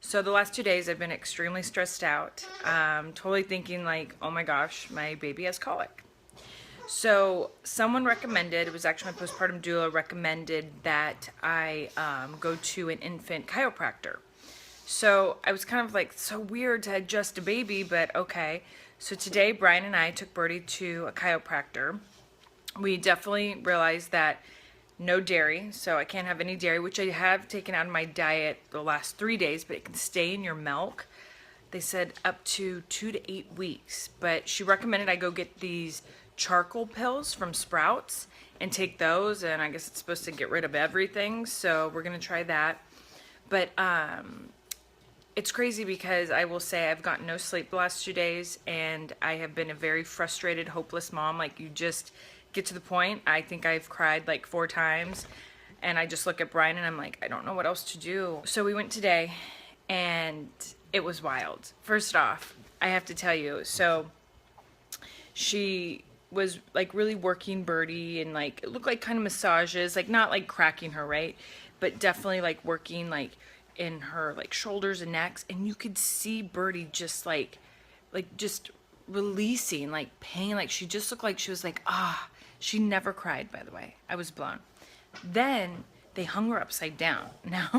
So the last 2 days I've been extremely stressed out, totally thinking like, oh my gosh, my baby has colic. So someone recommended, it was actually my postpartum doula, recommended that I go to an infant chiropractor. So I was kind of like, so weird to adjust a baby, but okay. So today Brian and I took Birdie to a chiropractor. We definitely realized that no dairy, so I can't have any dairy, which I have taken out of my diet the last 3 days, but it can stay in your milk. They said up to 2 to 8 weeks, but she recommended I go get these charcoal pills from Sprouts and take those, and I guess it's supposed to get rid of everything, so we're gonna try that. But it's crazy because I will say I've gotten no sleep the last 2 days, and I have been a very frustrated, hopeless mom. Like, you just get to the point, I think I've cried like 4 times, and I just look at Brian and I'm like, I don't know what else to do. So we went today, and it was wild. First off, I have to tell you, so she was like really working Birdie, and like it looked like kind of massages, like not like cracking her, right, but definitely like working like in her like shoulders and necks, and you could see Birdie just like just releasing like pain. Like she just looked like she was like, ah. She never cried, by the way. I was blown. Then they hung her upside down. Now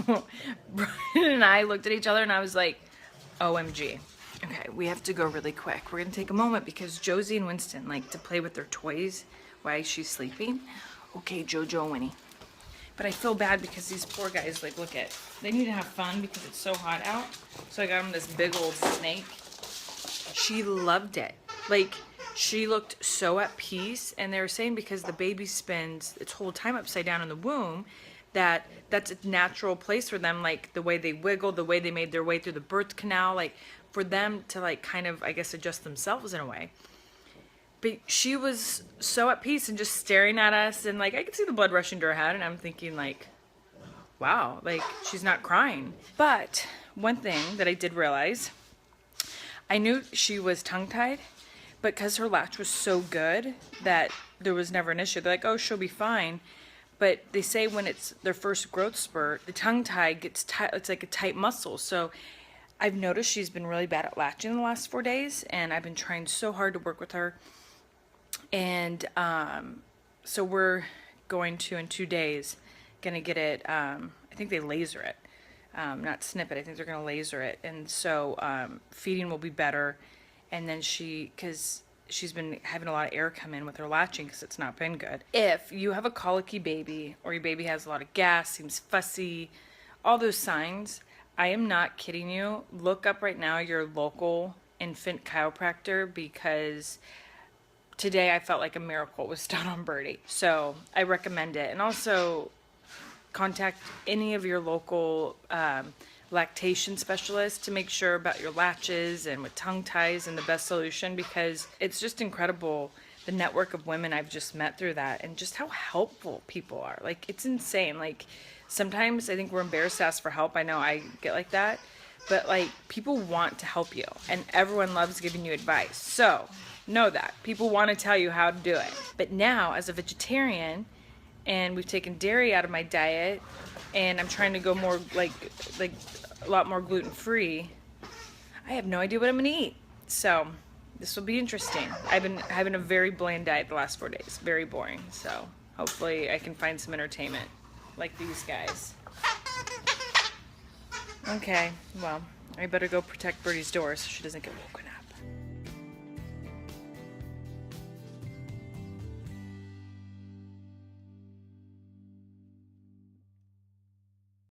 Brian and I looked at each other and I was like, OMG. Okay, we have to go really quick. We're gonna take a moment because Josie and Winston like to play with their toys while she's sleeping. Okay, Jojo and Winnie. But I feel bad because these poor guys, like, look at, they need to have fun because it's so hot out. So I got them this big old snake. She loved it. Like, she looked so at peace, and they were saying because the baby spends its whole time upside down in the womb, that's a natural place for them, like the way they wiggle, the way they made their way through the birth canal, like for them to like kind of, I guess, adjust themselves in a way. But she was so at peace and just staring at us, and like I could see the blood rushing to her head, and I'm thinking like, wow, like she's not crying. But one thing that I did realize, I knew she was tongue-tied, but because her latch was so good that there was never an issue. They're like, oh, she'll be fine. But they say when it's their first growth spurt, the tongue tie gets tight. It's like a tight muscle. So I've noticed she's been really bad at latching the last 4 days, and I've been trying so hard to work with her. And so we're going to, in 2 days, gonna get it, I think they laser it. Not snip it, I think they're gonna laser it. And so feeding will be better. And then because she's been having a lot of air come in with her latching because it's not been good. If you have a colicky baby, or your baby has a lot of gas, seems fussy, all those signs, I am not kidding you. Look up right now your local infant chiropractor, because today I felt like a miracle was done on Birdie. So I recommend it. And also contact any of your local lactation specialist to make sure about your latches and with tongue ties and the best solution, because it's just incredible the network of women I've just met through that, and just how helpful people are. Like, it's insane. Like, sometimes I think we're embarrassed to ask for help. I know I get like that, but like, people want to help you, and everyone loves giving you advice. So know that people want to tell you how to do it. But now, as a vegetarian, and we've taken dairy out of my diet, and I'm trying to go more like a lot more gluten-free, I have no idea what I'm gonna eat. So this will be interesting. I've been having a very bland diet the last 4 days, very boring. So hopefully I can find some entertainment like these guys. Okay, well, I better go protect Birdie's door so she doesn't get woken up.